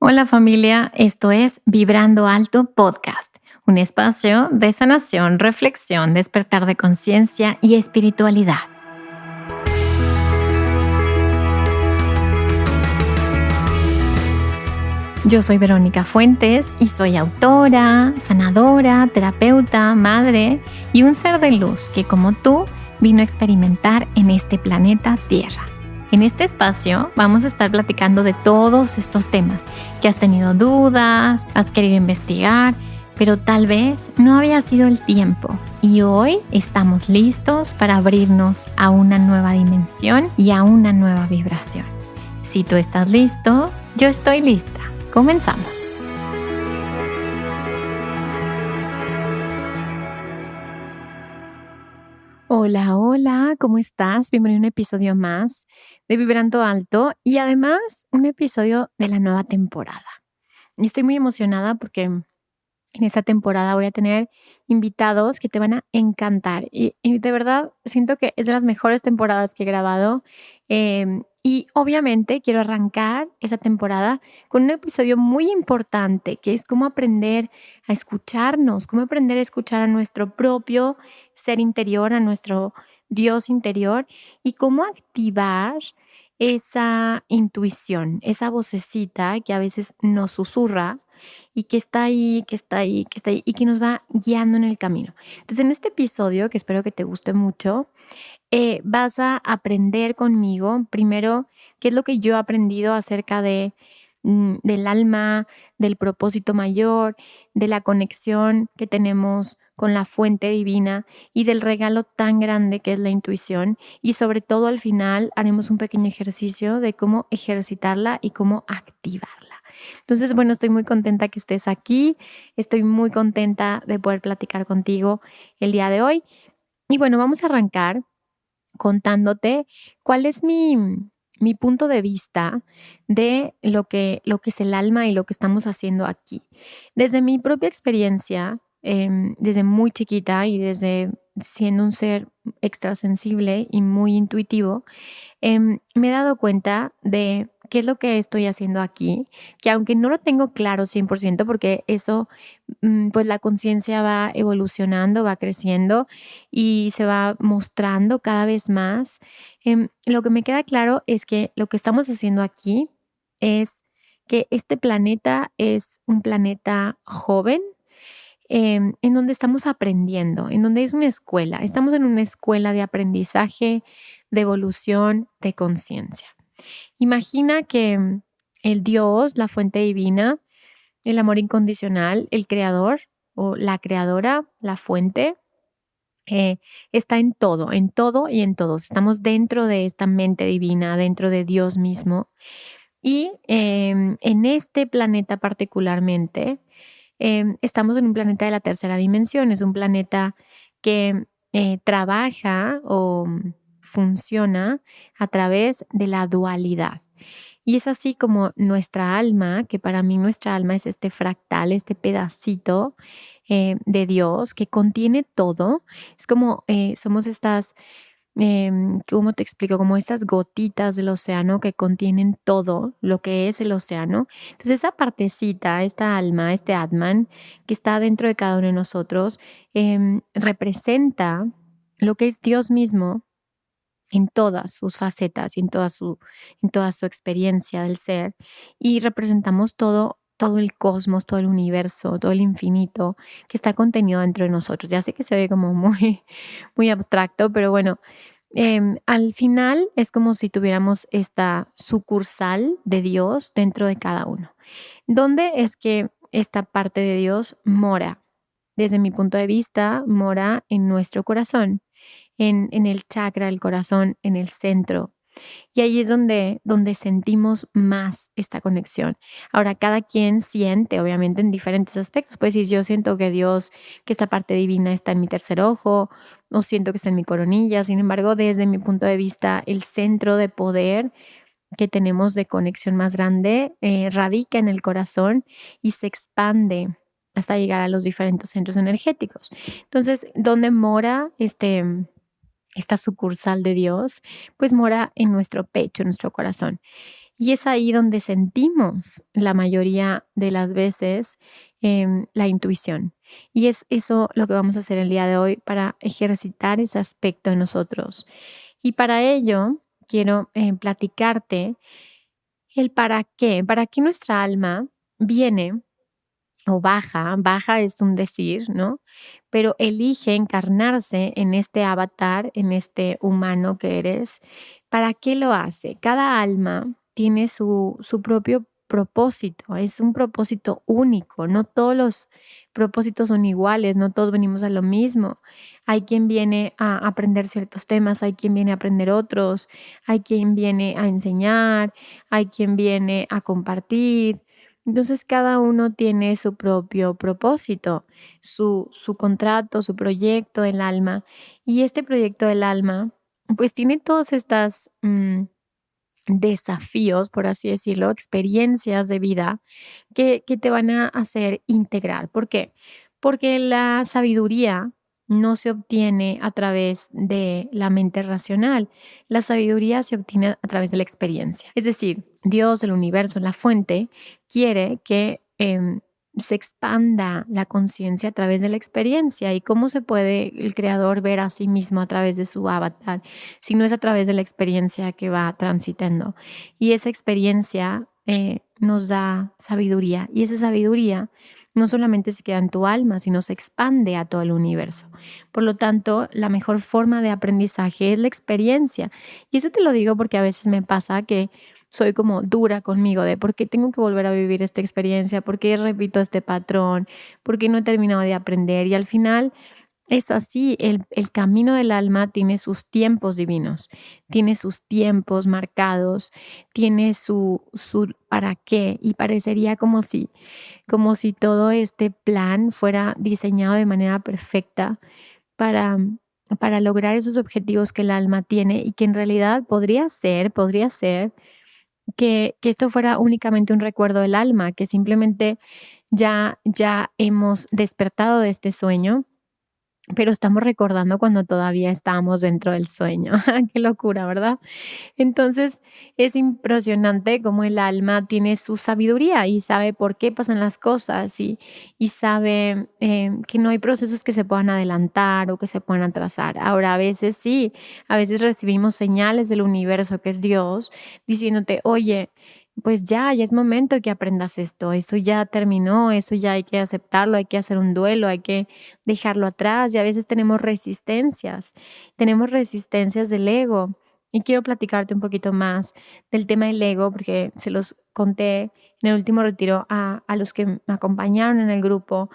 Hola familia, esto es Vibrando Alto Podcast, un espacio de sanación, reflexión, despertar de conciencia y espiritualidad. Yo soy Verónica Fuentes y soy autora, sanadora, terapeuta, madre y un ser de luz que como tú vino a experimentar en este planeta Tierra. En este espacio vamos a estar platicando de todos estos temas que has tenido dudas, has querido investigar, pero tal vez no había sido el tiempo. Y hoy estamos listos para abrirnos a una nueva dimensión y a una nueva vibración. Si tú estás listo, yo estoy lista. Comenzamos. Hola, hola, ¿cómo estás? Bienvenido a un episodio más de Vibrando Alto y además un episodio de la nueva temporada. Y estoy muy emocionada porque en esta temporada voy a tener invitados que te van a encantar y de verdad siento que es de las mejores temporadas que he grabado y obviamente quiero arrancar esa temporada con un episodio muy importante que es cómo aprender a escucharnos, cómo aprender a escuchar a nuestro propio ser interior, a nuestro Dios interior y cómo activar esa intuición, esa vocecita que a veces nos susurra y que está ahí, que está ahí, que está ahí y que nos va guiando en el camino. Entonces, en este episodio, que espero que te guste mucho, vas a aprender conmigo, primero, qué es lo que yo he aprendido acerca del alma, del propósito mayor, de la conexión que tenemos con la fuente divina y del regalo tan grande que es la intuición. Y sobre todo al final haremos un pequeño ejercicio de cómo ejercitarla y cómo activarla. Entonces, bueno, estoy muy contenta que estés aquí, estoy muy contenta de poder platicar contigo el día de hoy. Y bueno, vamos a arrancar contándote cuál es mi punto de vista de lo que es el alma y lo que estamos haciendo aquí. Desde mi propia experiencia, desde muy chiquita y desde siendo un ser extrasensible y muy intuitivo, me he dado cuenta de qué es lo que estoy haciendo aquí, que aunque no lo tengo claro 100%, porque eso, pues la conciencia va evolucionando, va creciendo y se va mostrando cada vez más. Lo que me queda claro es que lo que estamos haciendo aquí es que este planeta es un planeta joven, en donde estamos aprendiendo, en donde es una escuela. Estamos en una escuela de aprendizaje, de evolución, de conciencia. Imagina que el Dios, la fuente divina, el amor incondicional, el creador o la creadora, la fuente, está en todo y en todos. Estamos dentro de esta mente divina, dentro de Dios mismo. Y en este planeta particularmente, estamos en un planeta de la tercera dimensión. Es un planeta que trabaja o funciona a través de la dualidad. Y es así como nuestra alma, que para mí nuestra alma es este fractal, este pedacito de Dios que contiene todo. Es como somos estas, ¿cómo te explico? Como estas gotitas del océano que contienen todo lo que es el océano. Entonces esa partecita, esta alma, este Atman que está dentro de cada uno de nosotros, representa lo que es Dios mismo en todas sus facetas y en toda su experiencia del ser. Y representamos todo el cosmos, todo el universo, todo el infinito que está contenido dentro de nosotros. Ya sé que se oye como muy, muy abstracto, pero bueno, al final es como si tuviéramos esta sucursal de Dios dentro de cada uno. ¿Dónde es que esta parte de Dios mora? Desde mi punto de vista, mora en nuestro corazón, en el chakra del corazón, en el centro. Y ahí es donde sentimos más esta conexión. Ahora, cada quien siente, obviamente, en diferentes aspectos. Puedes decir, yo siento que Dios, que esta parte divina está en mi tercer ojo, o siento que está en mi coronilla. Sin embargo, desde mi punto de vista, el centro de poder que tenemos de conexión más grande radica en el corazón y se expande hasta llegar a los diferentes centros energéticos. Entonces, ¿dónde mora esta sucursal de Dios? Pues mora en nuestro pecho, en nuestro corazón. Y es ahí donde sentimos la mayoría de las veces la intuición. Y es eso lo que vamos a hacer el día de hoy para ejercitar ese aspecto en nosotros. Y para ello quiero platicarte el para qué nuestra alma viene o baja es un decir, ¿no? Pero elige encarnarse en este avatar, en este humano que eres. ¿Para qué lo hace? Cada alma tiene su propio propósito, es un propósito único, no todos los propósitos son iguales, no todos venimos a lo mismo. Hay quien viene a aprender ciertos temas, hay quien viene a aprender otros, hay quien viene a enseñar, hay quien viene a compartir. Entonces cada uno tiene su propio propósito, su contrato, su proyecto del alma. Y este proyecto del alma, pues tiene todos estos desafíos, por así decirlo, experiencias de vida que te van a hacer integrar. ¿Por qué? Porque la sabiduría no se obtiene a través de la mente racional. La sabiduría se obtiene a través de la experiencia. Es decir, Dios, el universo, la fuente, quiere que se expanda la conciencia a través de la experiencia. ¿Y cómo se puede el creador ver a sí mismo a través de su avatar? Si no es a través de la experiencia que va transitando. Y esa experiencia nos da sabiduría. Y esa sabiduría no solamente se queda en tu alma, sino se expande a todo el universo. Por lo tanto, la mejor forma de aprendizaje es la experiencia. Y eso te lo digo porque a veces me pasa que soy como dura conmigo de por qué tengo que volver a vivir esta experiencia, por qué repito este patrón, por qué no he terminado de aprender. Y al final es así, el camino del alma tiene sus tiempos divinos, tiene sus tiempos marcados, tiene su para qué y parecería como si todo este plan fuera diseñado de manera perfecta para, para lograr esos objetivos que el alma tiene y que en realidad podría ser que esto fuera únicamente un recuerdo del alma, que simplemente ya hemos despertado de este sueño pero estamos recordando cuando todavía estábamos dentro del sueño. Qué locura, ¿verdad? Entonces es impresionante cómo el alma tiene su sabiduría y sabe por qué pasan las cosas y sabe que no hay procesos que se puedan adelantar o que se puedan atrasar. Ahora, a veces sí, a veces recibimos señales del universo, que es Dios, diciéndote, oye, pues ya es momento que aprendas esto, eso ya terminó, eso ya hay que aceptarlo, hay que hacer un duelo, hay que dejarlo atrás y a veces tenemos resistencias del ego. Y quiero platicarte un poquito más del tema del ego, porque se los conté en el último retiro a los que me acompañaron en el grupo.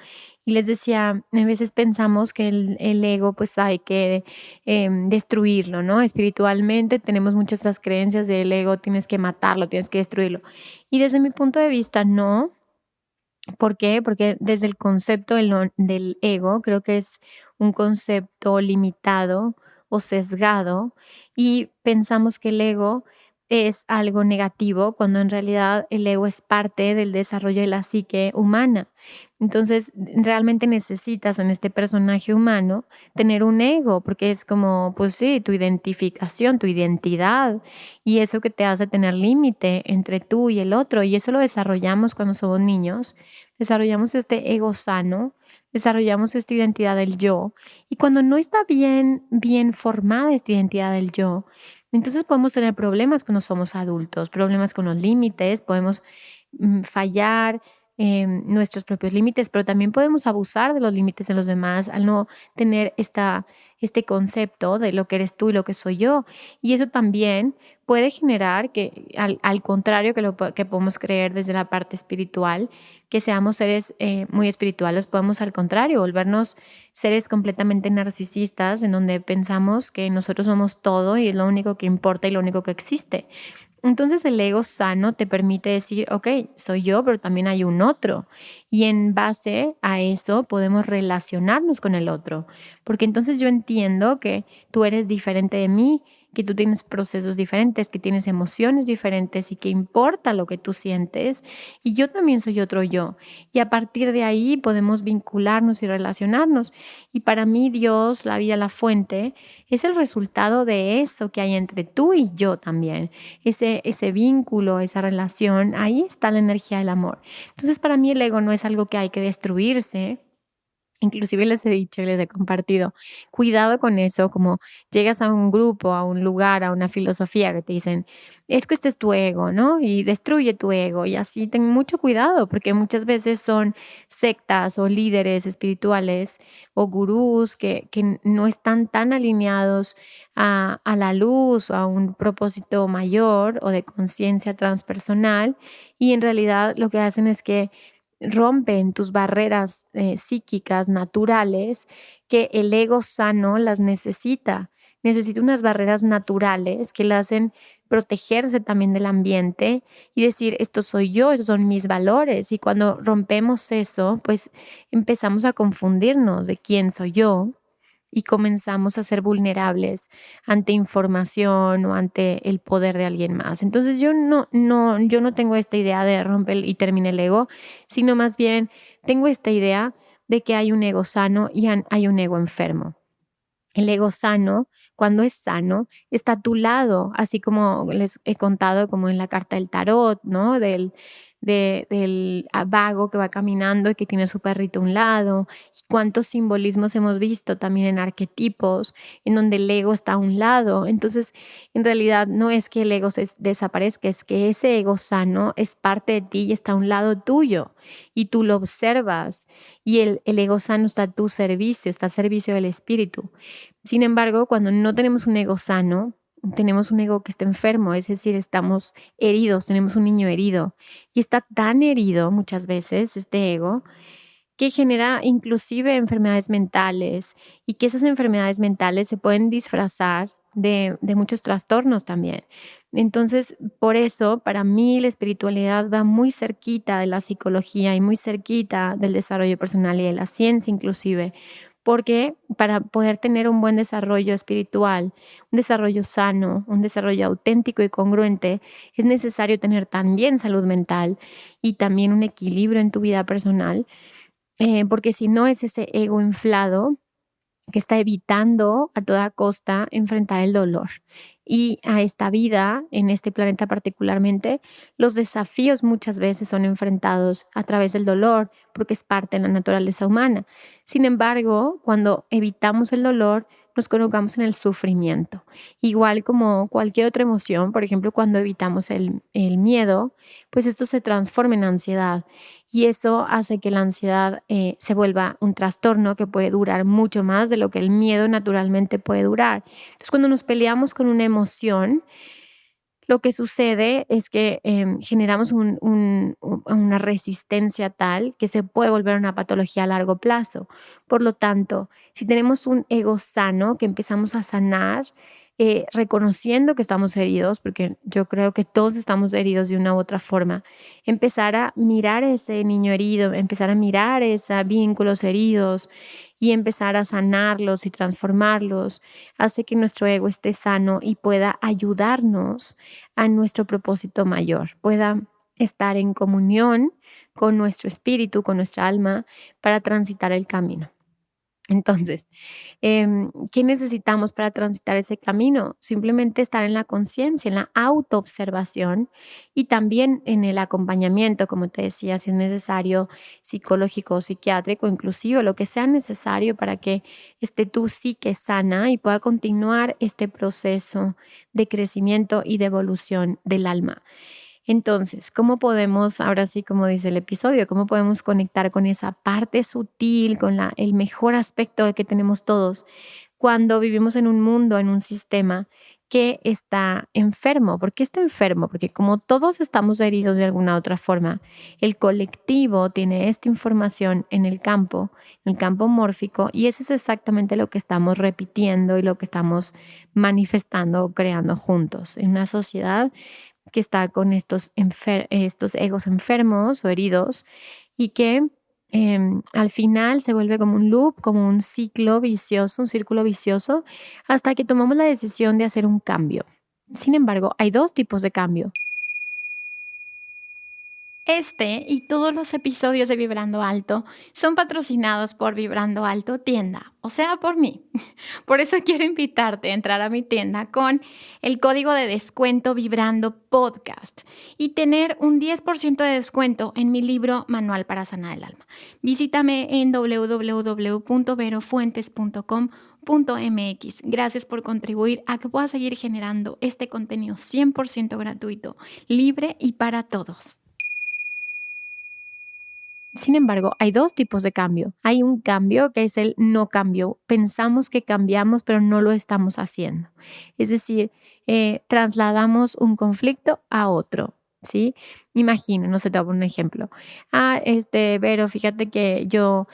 Y les decía, a veces pensamos que el ego pues hay que destruirlo, ¿no? Espiritualmente tenemos muchas estas creencias del ego, tienes que matarlo, tienes que destruirlo. Y desde mi punto de vista, no. ¿Por qué? Porque desde el concepto del ego, creo que es un concepto limitado o sesgado y pensamos que el ego es algo negativo cuando en realidad el ego es parte del desarrollo de la psique humana. Entonces, realmente necesitas en este personaje humano tener un ego, porque es como, pues sí, tu identificación, tu identidad y eso que te hace tener límite entre tú y el otro. Y eso lo desarrollamos cuando somos niños, desarrollamos este ego sano, desarrollamos esta identidad del yo. Y cuando no está bien formada esta identidad del yo, entonces podemos tener problemas cuando somos adultos, problemas con los límites, podemos fallar nuestros propios límites, pero también podemos abusar de los límites de los demás al no tener este concepto de lo que eres tú y lo que soy yo. Y eso también puede generar que, al contrario que lo que podemos creer desde la parte espiritual, que seamos seres muy espirituales, podemos al contrario volvernos seres completamente narcisistas en donde pensamos que nosotros somos todo y es lo único que importa y lo único que existe. Entonces el ego sano te permite decir, ok, soy yo, pero también hay un otro. Y en base a eso podemos relacionarnos con el otro. Porque entonces yo entiendo que tú eres diferente de mí que tú tienes procesos diferentes, que tienes emociones diferentes y que importa lo que tú sientes. Y yo también soy otro yo. Y a partir de ahí podemos vincularnos y relacionarnos. Y para mí Dios, la vida, la fuente, es el resultado de eso que hay entre tú y yo también. Ese vínculo, esa relación, ahí está la energía del amor. Entonces para mí el ego no es algo que hay que destruirse. Inclusive les he dicho y les he compartido, cuidado con eso, como llegas a un grupo, a un lugar, a una filosofía que te dicen, es que este es tu ego, ¿no? Y destruye tu ego. Y así ten mucho cuidado, porque muchas veces son sectas o líderes espirituales o gurús que no están tan alineados a la luz o a un propósito mayor o de conciencia transpersonal. Y en realidad lo que hacen es que rompen tus barreras psíquicas naturales que el ego sano las necesita. Necesita unas barreras naturales que le hacen protegerse también del ambiente y decir, esto soy yo, esos son mis valores. Y cuando rompemos eso, pues empezamos a confundirnos de quién soy yo y comenzamos a ser vulnerables ante información o ante el poder de alguien más. Entonces yo no tengo esta idea de romper y termine el ego, sino más bien tengo esta idea de que hay un ego sano y hay un ego enfermo. El ego sano, cuando es sano, está a tu lado, así como les he contado como en la carta del tarot, ¿no? Del vago que va caminando y que tiene su perrito a un lado. Y cuántos simbolismos hemos visto también en arquetipos, en donde el ego está a un lado. Entonces, en realidad no es que el ego desaparezca, es que ese ego sano es parte de ti y está a un lado tuyo. Y tú lo observas. Y el ego sano está a tu servicio, está al servicio del espíritu. Sin embargo, cuando no tenemos un ego sano, tenemos un ego que está enfermo, es decir, estamos heridos, tenemos un niño herido y está tan herido muchas veces este ego que genera inclusive enfermedades mentales y que esas enfermedades mentales se pueden disfrazar de muchos trastornos también. Entonces, por eso, para mí la espiritualidad va muy cerquita de la psicología y muy cerquita del desarrollo personal y de la ciencia inclusive, porque para poder tener un buen desarrollo espiritual, un desarrollo sano, un desarrollo auténtico y congruente, es necesario tener también salud mental y también un equilibrio en tu vida personal, porque si no es ese ego inflado que está evitando a toda costa enfrentar el dolor. Y a esta vida, en este planeta particularmente, los desafíos muchas veces son enfrentados a través del dolor, porque es parte de la naturaleza humana. Sin embargo, cuando evitamos el dolor, nos colocamos en el sufrimiento. Igual como cualquier otra emoción, por ejemplo, cuando evitamos el miedo, pues esto se transforma en ansiedad. Y eso hace que la ansiedad se vuelva un trastorno que puede durar mucho más de lo que el miedo naturalmente puede durar. Entonces, cuando nos peleamos con una emoción, lo que sucede es que generamos una resistencia tal que se puede volver una patología a largo plazo. Por lo tanto, si tenemos un ego sano que empezamos a sanar, reconociendo que estamos heridos, porque yo creo que todos estamos heridos de una u otra forma, empezar a mirar ese niño herido, empezar a mirar esos vínculos heridos y empezar a sanarlos y transformarlos, hace que nuestro ego esté sano y pueda ayudarnos a nuestro propósito mayor, pueda estar en comunión con nuestro espíritu, con nuestra alma, para transitar el camino. Entonces, ¿qué necesitamos para transitar ese camino? Simplemente estar en la conciencia, en la autoobservación y también en el acompañamiento, como te decía, si es necesario psicológico o psiquiátrico, inclusive lo que sea necesario para que esté tu psique sana y pueda continuar este proceso de crecimiento y de evolución del alma. Entonces, ¿cómo podemos, ahora sí, como dice el episodio, cómo podemos conectar con esa parte sutil, con el mejor aspecto que tenemos todos cuando vivimos en un mundo, en un sistema que está enfermo? ¿Por qué está enfermo? Porque como todos estamos heridos de alguna otra forma, el colectivo tiene esta información en el campo mórfico, y eso es exactamente lo que estamos repitiendo y lo que estamos manifestando o creando juntos en una sociedad que está con estos egos enfermos o heridos y que al final se vuelve como un loop, como un ciclo vicioso, un círculo vicioso, hasta que tomamos la decisión de hacer un cambio. Sin embargo, hay dos tipos de cambio. Este y todos los episodios de Vibrando Alto son patrocinados por Vibrando Alto Tienda, o sea, por mí. Por eso quiero invitarte a entrar a mi tienda con el código de descuento Vibrando Podcast y tener un 10% de descuento en mi libro Manual para Sanar el Alma. Visítame en www.verofuentes.com.mx. Gracias por contribuir a que pueda seguir generando este contenido 100% gratuito, libre y para todos. Sin embargo, hay dos tipos de cambio. Hay un cambio que es el no cambio. Pensamos que cambiamos, pero no lo estamos haciendo. Es decir, trasladamos un conflicto a otro, ¿sí? Imagina, no sé, te voy a poner un ejemplo. Vero, fíjate que yo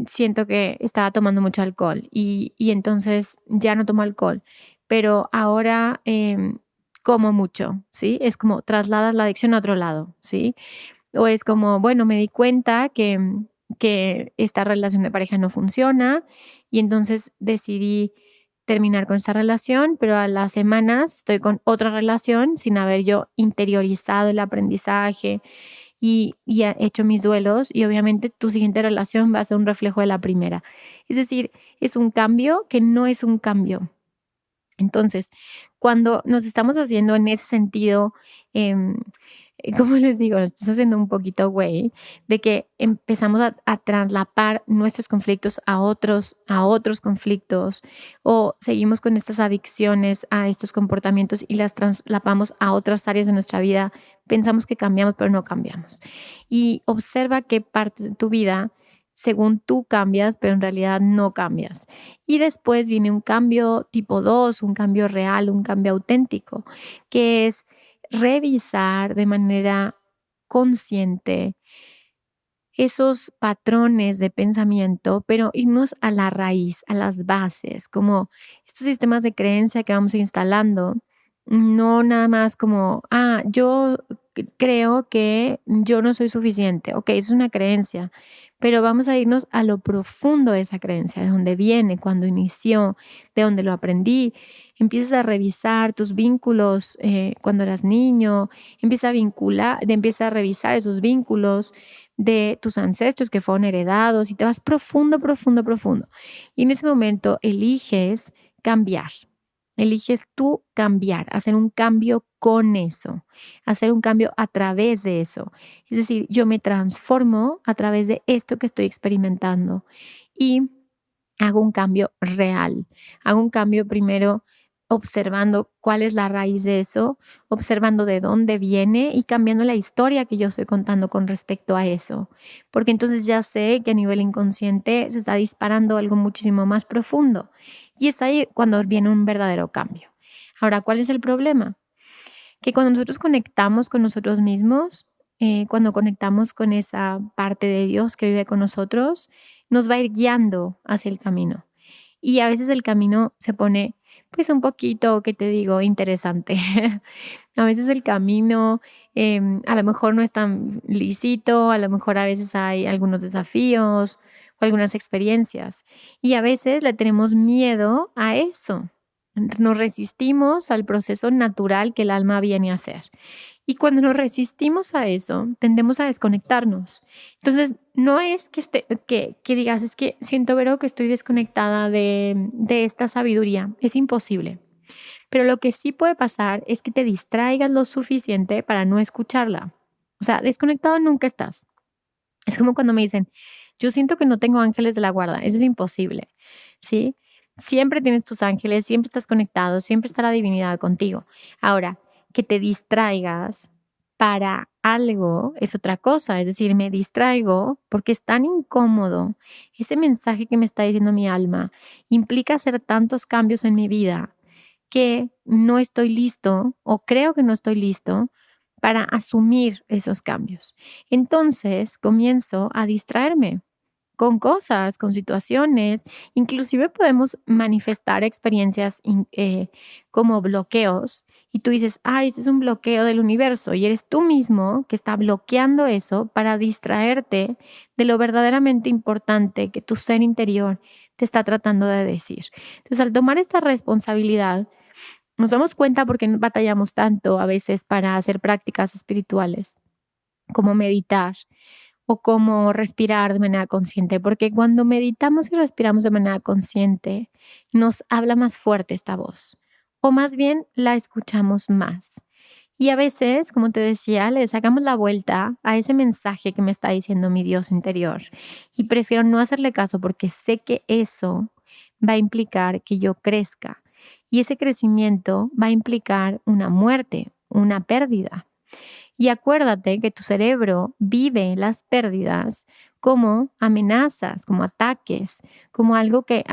siento que estaba tomando mucho alcohol y entonces ya no tomo alcohol, pero ahora como mucho, ¿sí? Es como trasladar la adicción a otro lado, ¿sí? O es como, bueno, me di cuenta que esta relación de pareja no funciona y entonces decidí terminar con esta relación, pero a las semanas estoy con otra relación sin haber yo interiorizado el aprendizaje y hecho mis duelos y obviamente tu siguiente relación va a ser un reflejo de la primera. Es decir, es un cambio que no es un cambio. Entonces, cuando nos estamos haciendo en ese sentido, ¿cómo les digo? Nos estamos haciendo un poquito güey, de que empezamos a traslapar nuestros conflictos a otros conflictos, o seguimos con estas adicciones a estos comportamientos y las traslapamos a otras áreas de nuestra vida. Pensamos que cambiamos, pero no cambiamos. Y observa qué partes de tu vida, según tú cambias, pero en realidad no cambias. Y después viene un cambio tipo 2, un cambio real, un cambio auténtico, que es revisar de manera consciente esos patrones de pensamiento, pero irnos a la raíz, a las bases, como estos sistemas de creencia que vamos instalando, no nada más como, yo creo que yo no soy suficiente. Ok, eso es una creencia, pero vamos a irnos a lo profundo de esa creencia, de dónde viene, cuándo inició, de dónde lo aprendí. Empiezas a revisar tus vínculos cuando eras niño, empieza a revisar esos vínculos de tus ancestros que fueron heredados y te vas profundo, profundo, profundo. Y en ese momento eliges cambiar. Eliges tú cambiar, hacer un cambio con eso, hacer un cambio a través de eso. Es decir, yo me transformo a través de esto que estoy experimentando y hago un cambio real. Hago un cambio primero observando cuál es la raíz de eso, observando de dónde viene y cambiando la historia que yo estoy contando con respecto a eso. Porque entonces ya sé que a nivel inconsciente se está disparando algo muchísimo más profundo. Y es ahí cuando viene un verdadero cambio. Ahora, ¿cuál es el problema? Que cuando nosotros conectamos con nosotros mismos, cuando conectamos con esa parte de Dios que vive con nosotros, nos va a ir guiando hacia el camino. Y a veces el camino se pone, pues un poquito, ¿qué te digo?, interesante. A veces el camino a lo mejor no es tan lícito, a lo mejor a veces hay algunos desafíos o algunas experiencias. Y a veces le tenemos miedo a eso. Nos resistimos al proceso natural que el alma viene a hacer. Y cuando nos resistimos a eso, tendemos a desconectarnos. Entonces, no es que digas, es que siento, Vero, que estoy desconectada de esta sabiduría. Es imposible. Pero lo que sí puede pasar es que te distraigas lo suficiente para no escucharla. O sea, desconectado nunca estás. Es como cuando me dicen, yo siento que no tengo ángeles de la guarda. Eso es imposible, ¿sí? Siempre tienes tus ángeles, siempre estás conectado, siempre está la divinidad contigo. Ahora, que te distraigas para algo es otra cosa. Es decir, me distraigo porque es tan incómodo. Ese mensaje que me está diciendo mi alma implica hacer tantos cambios en mi vida que no estoy listo o creo que no estoy listo para asumir esos cambios. Entonces comienzo a distraerme con cosas, con situaciones, inclusive podemos manifestar experiencias como bloqueos y tú dices, este es un bloqueo del universo, y eres tú mismo que está bloqueando eso para distraerte de lo verdaderamente importante que tu ser interior te está tratando de decir. Entonces, al tomar esta responsabilidad, nos damos cuenta por qué batallamos tanto a veces para hacer prácticas espirituales, como meditar o como respirar de manera consciente, porque cuando meditamos y respiramos de manera consciente, nos habla más fuerte esta voz, o más bien la escuchamos más. Y a veces, como te decía, le sacamos la vuelta a ese mensaje que me está diciendo mi Dios interior y prefiero no hacerle caso porque sé que eso va a implicar que yo crezca y ese crecimiento va a implicar una muerte, una pérdida. Y acuérdate que tu cerebro vive las pérdidas como amenazas, como ataques, como algo que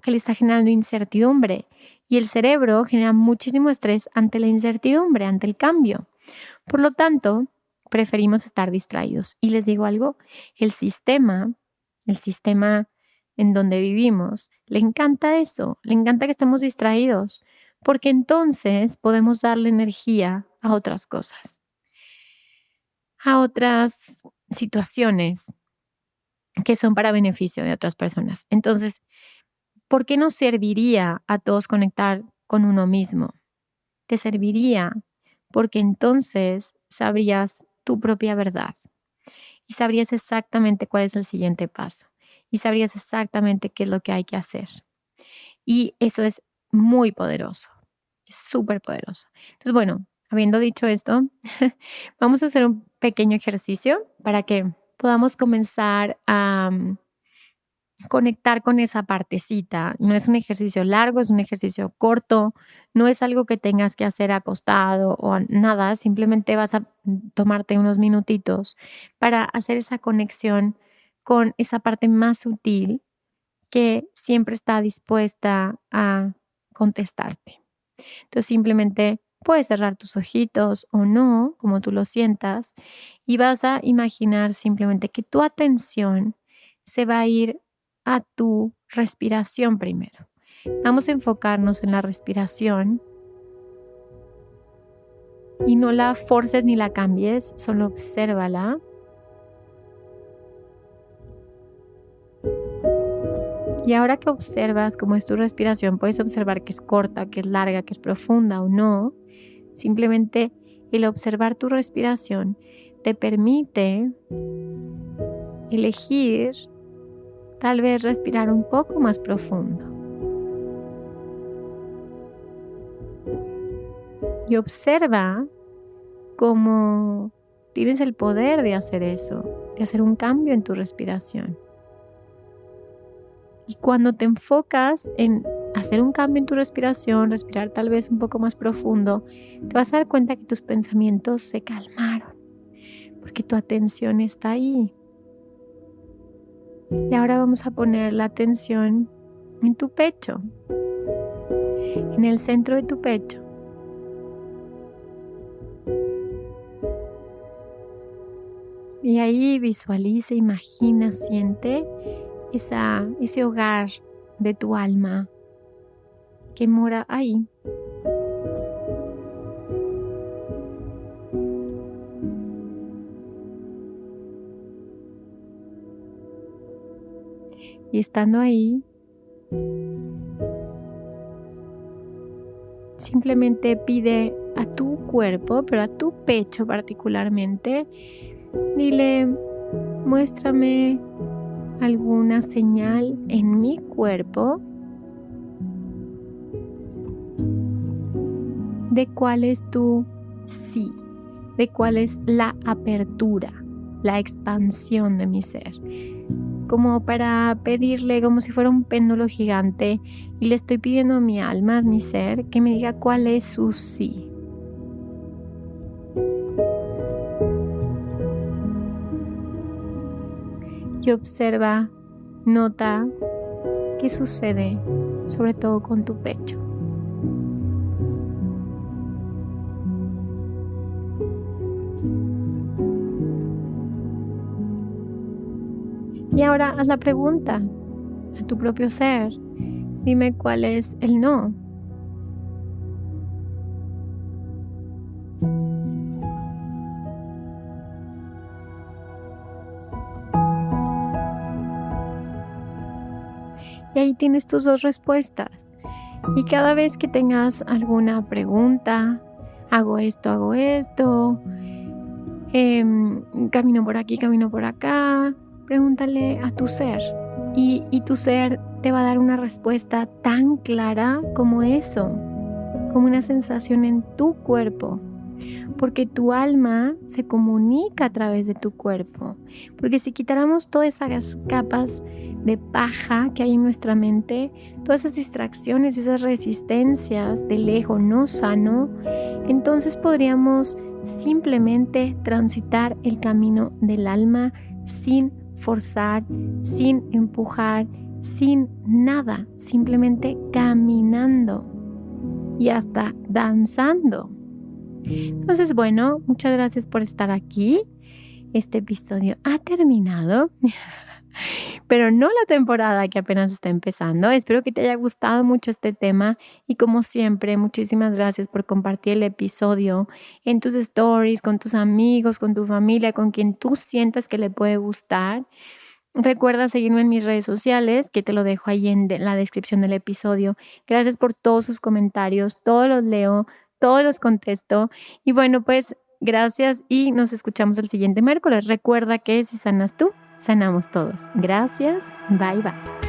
le está generando incertidumbre. Y el cerebro genera muchísimo estrés ante la incertidumbre, ante el cambio. Por lo tanto, preferimos estar distraídos. Y les digo algo, el sistema en donde vivimos, le encanta eso, le encanta que estemos distraídos, porque entonces podemos darle energía a otras cosas, a otras situaciones que son para beneficio de otras personas. Entonces, ¿por qué nos serviría a todos conectar con uno mismo? Te serviría porque entonces sabrías tu propia verdad y sabrías exactamente cuál es el siguiente paso y sabrías exactamente qué es lo que hay que hacer. Y eso es muy poderoso, es súper poderoso. Entonces, bueno, habiendo dicho esto, vamos a hacer un pequeño ejercicio para que podamos comenzar a conectar con esa partecita. No es un ejercicio largo, es un ejercicio corto, no es algo que tengas que hacer acostado o nada, simplemente vas a tomarte unos minutitos para hacer esa conexión con esa parte más sutil que siempre está dispuesta a contestarte. Entonces simplemente puedes cerrar tus ojitos o no, como tú lo sientas, y vas a imaginar simplemente que tu atención se va a ir a tu respiración primero. Vamos a enfocarnos en la respiración y no la forces ni la cambies, solo obsérvala. Y ahora que observas cómo es tu respiración, puedes observar que es corta, que es larga, que es profunda o no. Simplemente el observar tu respiración te permite elegir tal vez respirar un poco más profundo. Y observa cómo tienes el poder de hacer eso, de hacer un cambio en tu respiración. Y cuando te enfocas en hacer un cambio en tu respiración, respirar tal vez un poco más profundo, te vas a dar cuenta que tus pensamientos se calmaron, porque tu atención está ahí. Y ahora vamos a poner la atención en tu pecho, en el centro de tu pecho. Y ahí visualiza, imagina, siente ese hogar de tu alma que mora ahí. Y estando ahí, simplemente pide a tu cuerpo, pero a tu pecho particularmente, dile, muéstrame alguna señal en mi cuerpo de cuál es tu sí, de cuál es la apertura, la expansión de mi ser. Como para pedirle, como si fuera un péndulo gigante, y le estoy pidiendo a mi alma, a mi ser, que me diga cuál es su sí. Y observa, nota qué sucede, sobre todo con tu pecho. Y ahora haz la pregunta a tu propio ser. Dime cuál es el no. Y ahí tienes tus 2 respuestas. Y cada vez que tengas alguna pregunta, hago esto, camino por aquí, camino por acá, pregúntale a tu ser. Y tu ser te va a dar una respuesta tan clara como eso, como una sensación en tu cuerpo. Porque tu alma se comunica a través de tu cuerpo. Porque si quitáramos todas esas capas de paja que hay en nuestra mente, todas esas distracciones, esas resistencias del ego no sano, entonces podríamos simplemente transitar el camino del alma sin forzar, sin empujar, sin nada, simplemente caminando y hasta danzando. Entonces, bueno, muchas gracias por estar aquí. Este episodio ha terminado, pero no la temporada que apenas está empezando. Espero que te haya gustado mucho este tema y como siempre, muchísimas gracias por compartir el episodio en tus stories, con tus amigos, con tu familia, con quien tú sientas que le puede gustar. Recuerda seguirme en mis redes sociales, que te lo dejo ahí en la descripción del episodio. Gracias por todos sus comentarios, todos los leo, todos los contesto. Y bueno, pues gracias y nos escuchamos el siguiente miércoles. Recuerda que si sanas tú, sanamos todos. Gracias. Bye bye.